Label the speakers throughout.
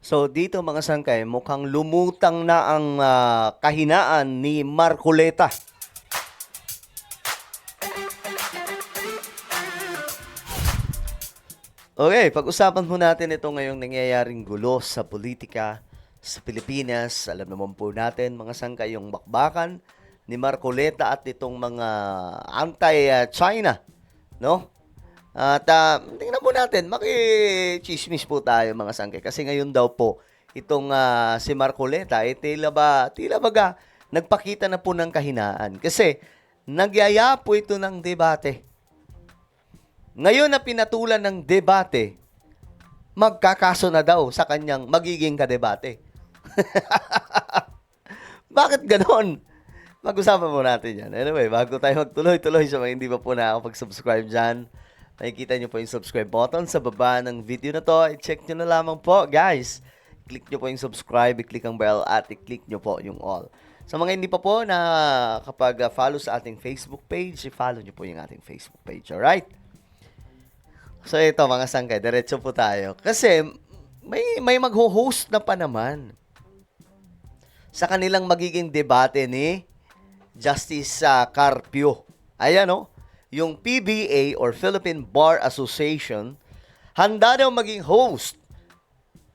Speaker 1: So dito mga sangkay, mukhang lumutang na ang kahinaan ni Marcoleta. Okay, pag-usapan po natin ito ngayong nangyayaring gulo sa politika sa Pilipinas. Alam naman po natin mga sangkay yung bakbakan ni Marcoleta at itong mga anti-China, no? At tingnan po natin, maki-chismis po tayo mga sangkay. Kasi ngayon daw po, itong si Marcoleta, tila baga, nagpakita na po ng kahinaan. Kasi nagyaya po ito ng debate. Ngayon na pinatulan ng debate, magkakaso na daw sa kanyang magiging kadebate. Bakit ganon? Mag-usapan po natin yan. Anyway, bago tayo magtuloy-tuloy sa mga hindi pa po nakakapag-subscribe dyan, nakikita nyo po yung subscribe button sa baba ng video na to. I-check nyo na lamang po, guys. Click nyo po yung subscribe, i-click ang bell, at i-click nyo po yung all. Sa mga hindi pa po na kapag follow sa ating Facebook page, i-follow nyo po yung ating Facebook page. Alright? So ito mga sangkay, diretso po tayo. Kasi may magho-host na pa naman sa kanilang magiging debate ni Justice Carpio. Ayan yung PBA or Philippine Bar Association handa daw maging host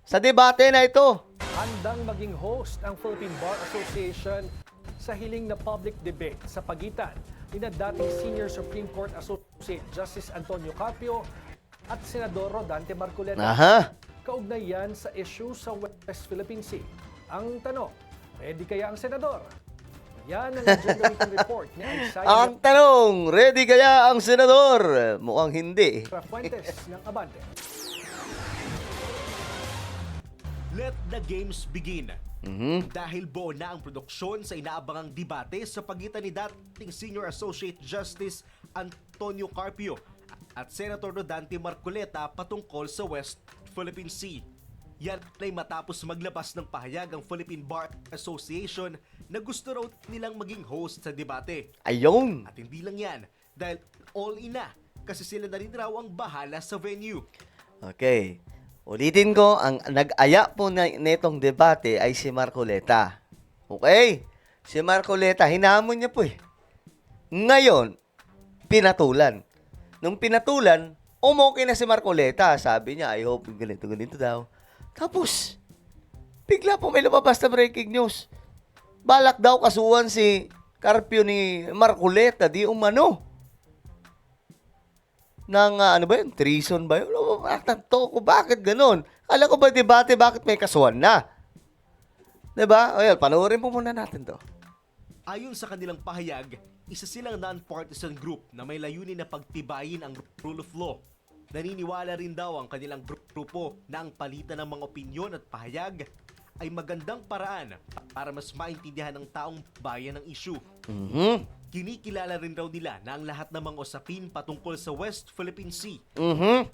Speaker 1: sa debate na ito.
Speaker 2: Handang maging host ang Philippine Bar Association sa hiling na public debate sa pagitan ni dating Senior Supreme Court Associate Justice Antonio Carpio at Senador Rodante Marcoleta.
Speaker 1: Aha.
Speaker 2: Kaugnay yan sa issue sa West Philippine Sea. Ang tanong, ready kaya ang senador? Yan ang agenda meeting report ni Isaiah
Speaker 1: Ang tanong, ready kaya ang senador? Mukhang hindi.
Speaker 2: Fuentes ng Abante.
Speaker 3: Let the games begin. Dahil buo na ang produksyon sa inaabangang debate sa pagitan ni dating Senior Associate Justice Antonio Carpio at Senator Rodante Marcoleta patungkol sa West Philippine Sea. Yan ay matapos maglabas ng pahayag ang Philippine Bar Association na gusto raw nilang maging host sa debate.
Speaker 1: Ayun.
Speaker 3: At hindi lang yan, dahil all in na kasi sila na rin raw ang bahala sa venue.
Speaker 1: Okay. Ulitin ko, ang nag-aya po netong debate ay si Marcoleta. Okay? Si Marcoleta, hinamon niya po eh. Ngayon, pinatulan. Nung pinatulan, umokay na si Marcoleta. Sabi niya, I hope ganito daw. Tapos, bigla po may lumabas na breaking news. Balak daw kasuhan si Carpio ni Marcoleta, di umano. Nang ano ba yun? Treason ba yun? Tatanto ko, bakit ganun? Alam ko ba debate, bakit may kasuhan na? Diba? Ayun, panoorin po muna natin to.
Speaker 3: Ayon sa kanilang pahayag, isa silang non-partisan group na may layunin na pagtibayin ang rule of law. Naniniwala rin daw ang kanilang grupo na ang palitan ng mga opinyon at pahayag ay magandang paraan para mas maintindihan ng taong bayan ng issue. Kinikilala rin raw nila na ang lahat ng mga usapin patungkol sa West Philippine Sea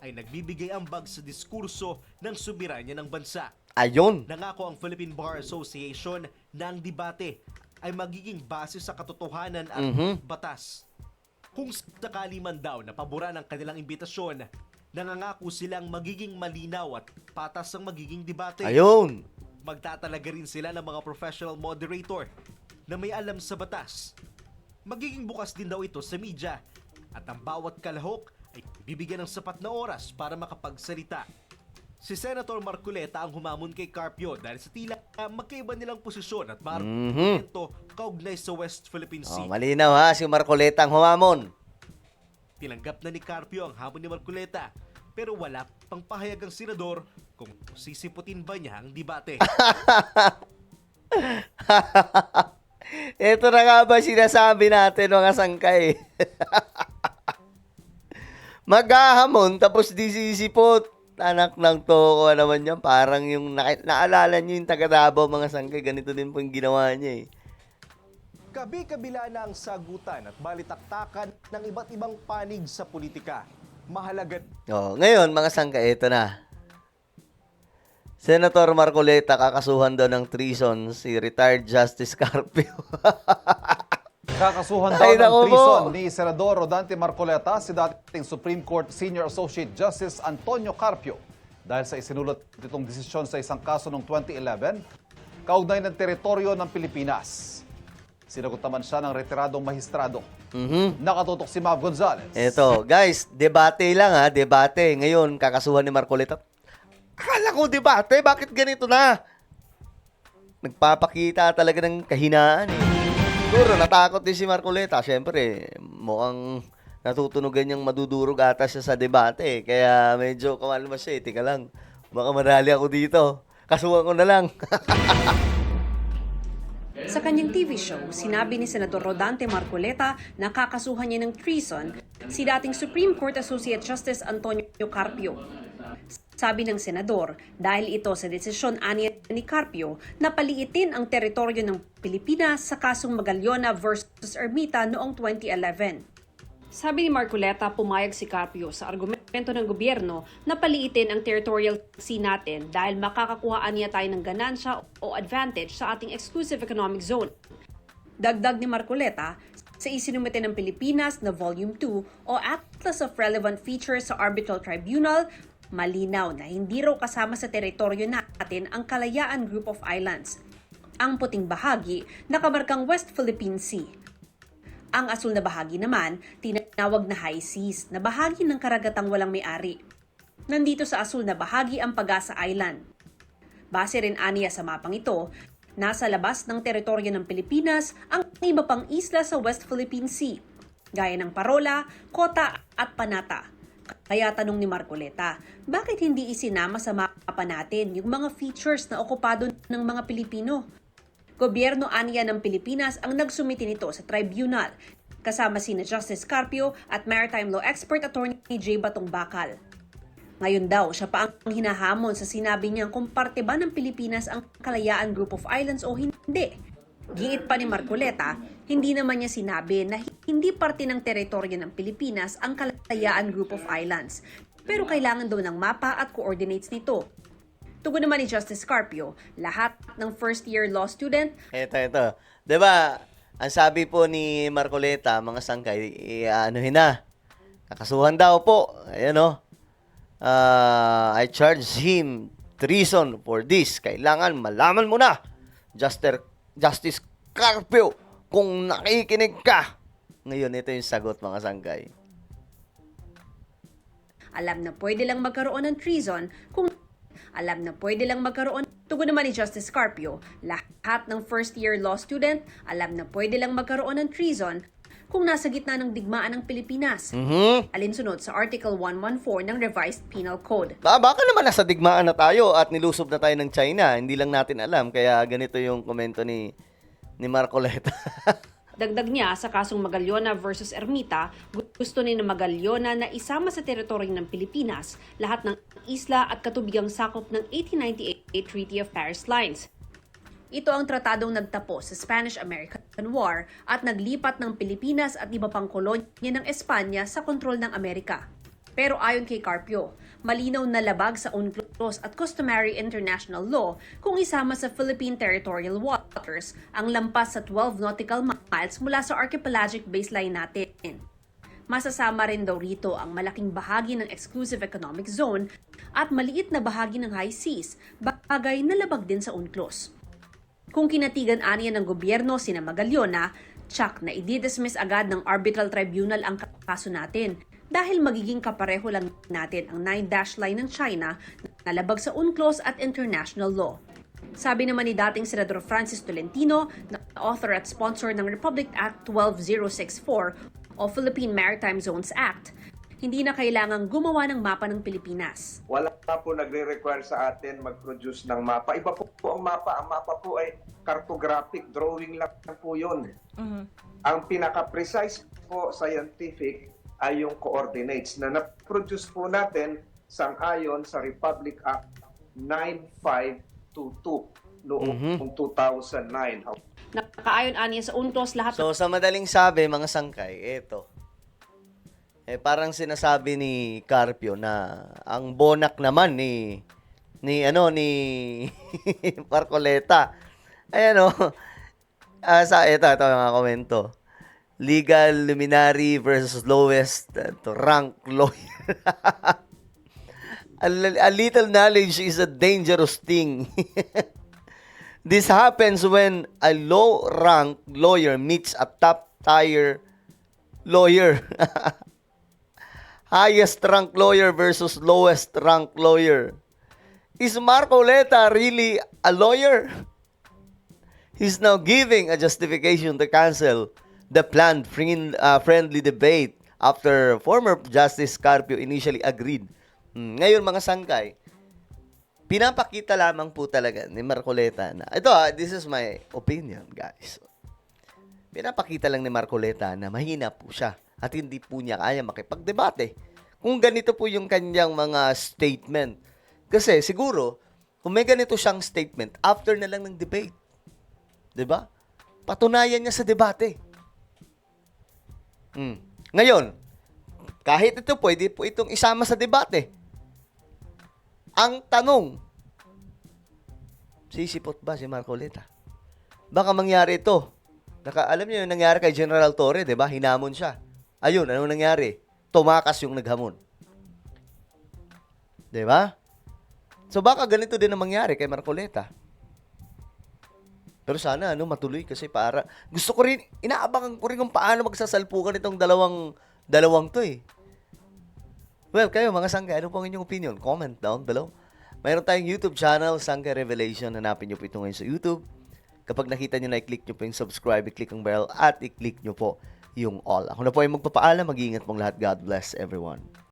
Speaker 3: ay nagbibigay ambag sa diskurso ng soberanya ng bansa.
Speaker 1: Ayun.
Speaker 3: Nangako ang Philippine Bar Association na ang debate ay magiging base sa katotohanan at batas. Kung sakali man daw na paboran ang kanilang imbitasyon, nangangako silang magiging malinaw at patas ang magiging debate.
Speaker 1: Ayun.
Speaker 3: Magtatalaga rin sila ng mga professional moderator na may alam sa batas. Magiging bukas din daw ito sa media at ang bawat kalahok ay bibigyan ng sapat na oras para makapagsalita. Si Senator Marcoleta ang humamon kay Carpio dahil sa tila magkaiba nilang posisyon at argumento kaugnay sa West Philippine Sea.
Speaker 1: Malinaw ha, si Marcoleta ang humamon.
Speaker 3: Tinanggap na ni Carpio ang hamon ni Marcoleta pero wala pang pahayag ang senador kung sisiputin ba niya ang debate.
Speaker 1: Ito na nga ba sinasabi natin mga sangkay? Maghahamon tapos di sisipot. Anak ng toko naman yan. Parang yung naalala nyo yung taga Davao mga sangkay. Ganito din po yung ginawa niya eh.
Speaker 2: Kabi-kabila na ang sagutan at balitaktakan ng iba't ibang panig sa politika. Mahalaga
Speaker 1: Ngayon mga sangkay, ito na. Senator Marcoleta kakasuhan daw ng treason si retired Justice Carpio.
Speaker 4: Kakasuhan daw
Speaker 1: Ay,
Speaker 4: ng
Speaker 1: naku po.
Speaker 4: treason ni Senador Rodante Marcoleta si dating Supreme Court Senior Associate Justice Antonio Carpio dahil sa isinulot nitong desisyon sa isang kaso noong 2011 kaugnay ng teritoryo ng Pilipinas. Sinagot naman siya ng retiradong mahistrado. Nakatutok si Mav Gonzalez.
Speaker 1: Eto, guys, debate lang ha, debate. Ngayon, kakasuhan ni Marcoleta. Akala ko debate, bakit ganito na? Nagpapakita talaga ng kahinaan eh. Siguro, natakot din si Marcoleta. Siyempre, mukhang natutunugan niyang madudurog ata siya sa debate eh. Kaya medyo kamalma siya eh. Tika lang, baka marali ako dito. Kasuhan ko na lang.
Speaker 5: Sa kanyang TV show, sinabi ni Senador Rodante Marcoleta na kakasuhan niya ng treason si dating Supreme Court Associate Justice Antonio Carpio. Sabi ng senador, dahil ito sa desisyon aniya ni Carpio na paliitin ang teritoryo ng Pilipinas sa kasong Magallona versus Ermita noong 2011. Sabi ni Marcoleta, pumayag si Carpio sa argumento ng gobyerno na paliitin ang territorial sea natin dahil makakakuhaan niya tayo ng ganansya o advantage sa ating exclusive economic zone. Dagdag ni Marcoleta, sa isinumite ng Pilipinas na Volume 2 o Atlas of Relevant Features sa Arbitral Tribunal, malinaw na hindi raw kasama sa teritoryo natin ang Kalayaan Group of Islands. Ang puting bahagi, nakamarkang West Philippine Sea. Ang asul na bahagi naman, tinawag na high seas na bahagi ng karagatang walang may-ari. Nandito sa asul na bahagi ang Pag-asa Island. Base rin aniya sa mapang ito, nasa labas ng teritoryo ng Pilipinas ang iba pang isla sa West Philippine Sea, gaya ng Parola, Kota at Panata. Kaya tanong ni Marcoleta, bakit hindi isinama sa mapa natin yung mga features na okupado ng mga Pilipino? Gobyerno aniya ng Pilipinas ang nagsumiti nito sa tribunal, kasama sina Justice Carpio at Maritime Law Expert Attorney J. Batong Bakal. Ngayon daw, siya pa ang hinahamon sa sinabi niyang kung parte ba ng Pilipinas ang Kalayaan Group of Islands o hindi. Giit pa ni Marcoleta, hindi naman niya sinabi na hindi parte ng teritoryo ng Pilipinas ang Kalayaan Group of Islands, pero kailangan daw ng mapa at coordinates nito. Tugon naman ni Justice Carpio, lahat ng first-year law student.
Speaker 1: Ito. 'Di ba? Ang sabi po ni Marcoleta, mga sangkay, anuhin na. Kakasuhan daw po. Ayan o. I charge him treason for this. Kailangan malaman mo na, Justice Carpio, kung nakikinig ka. Ngayon, ito yung sagot, mga sangkay.
Speaker 5: Alam na pwede lang magkaroon ng treason kung Tugon naman ni Justice Carpio, lahat ng first-year law student, alam na pwede lang magkaroon ng treason kung nasa gitna ng digmaan ng Pilipinas. Alinsunod sa Article 114 ng Revised Penal Code.
Speaker 1: Baka naman nasa digmaan na tayo at nilusob na tayo ng China. Hindi lang natin alam. Kaya ganito yung komento ni Marcoleta.
Speaker 5: Dagdag niya sa kasong Magallona versus Ermita, gusto ni Magallona na isama sa teritoryo ng Pilipinas lahat ng isla at katubigang sakop ng 1898 Treaty of Paris Lines. Ito ang tratadong nagtapos sa Spanish-American War at naglipat ng Pilipinas at iba pang kolonya ng Espanya sa kontrol ng Amerika. Pero ayon kay Carpio, malinaw na labag sa UNCLOS at customary international law kung isama sa Philippine territorial waters ang lampas sa 12 nautical miles mula sa archipelagic baseline natin. Masasama rin daw rito ang malaking bahagi ng exclusive economic zone at maliit na bahagi ng high seas, bagay na labag din sa UNCLOS. Kung kinatigan aniya ng gobyerno sina Magallona, tsak na i-dismiss agad ng arbitral tribunal ang kaso natin dahil magiging kapareho lang natin ang 9-dash line ng China na labag sa UNCLOS at international law. Sabi naman ni dating Senador Francis Tolentino, na author at sponsor ng Republic Act 12064 o Philippine Maritime Zones Act, hindi na kailangang gumawa ng mapa ng Pilipinas.
Speaker 6: Wala po nagre-require sa atin mag-produce ng mapa. Iba po ang mapa. Ang mapa po ay cartographic drawing lang po yun. Ang pinaka-precise po scientific ay yung coordinates na na-produce po natin sang-ayon sa Republic Act 9522 noong 2009.
Speaker 5: Nakaayon aniya sa UNCLOS lahat
Speaker 1: So, sa madaling sabi, mga sangkay, eto. Parang sinasabi ni Carpio na ang bonak naman ni Marcoleta. Ayan ito yung mga komento. Legal luminary versus lowest to rank lawyer. A little knowledge is a dangerous thing. This happens when a low-ranked lawyer meets a top-tier lawyer. Highest-ranked lawyer versus lowest-ranked lawyer. Is Marcoleta really a lawyer? He's now giving a justification to cancel the planned friendly debate after former Justice Carpio initially agreed. Ngayon mga sangkay, pinapakita lamang po talaga ni Marcoleta na, ito this is my opinion guys. Pinapakita lang ni Marcoleta na mahina po siya at hindi po niya kaya makipagdebate. Kung ganito po yung kanyang mga statement. Kasi siguro, kung may ganito siyang statement, after na lang ng debate. 'Di ba? Patunayan niya sa debate. Ngayon, kahit ito pwede po itong isama sa debate. Ang tanong, sisipot ba si Marcoleta? Baka mangyari ito. Alam niyo yung nangyari kay General Torre, di ba? Hinamon siya. Ayun, anong nangyari? Tumakas yung naghamon. Di ba? So baka ganito din ang mangyari kay Marcoleta. Pero sana matuloy kasi para gusto ko rin inaabangan ko rin kung paano magsasalpukan itong dalawang to eh. Well, kayo mga sangkay, ano po ang inyong opinion? Comment down below. Mayroon tayong YouTube channel, Sangkay Revelation. Hanapin nyo po ito ngayon sa YouTube. Kapag nakita nyo na, i-click nyo po yung subscribe, i-click ang bell, at i-click nyo po yung all. Ako na po ay magpapaalam. Mag-iingat pong lahat. God bless everyone.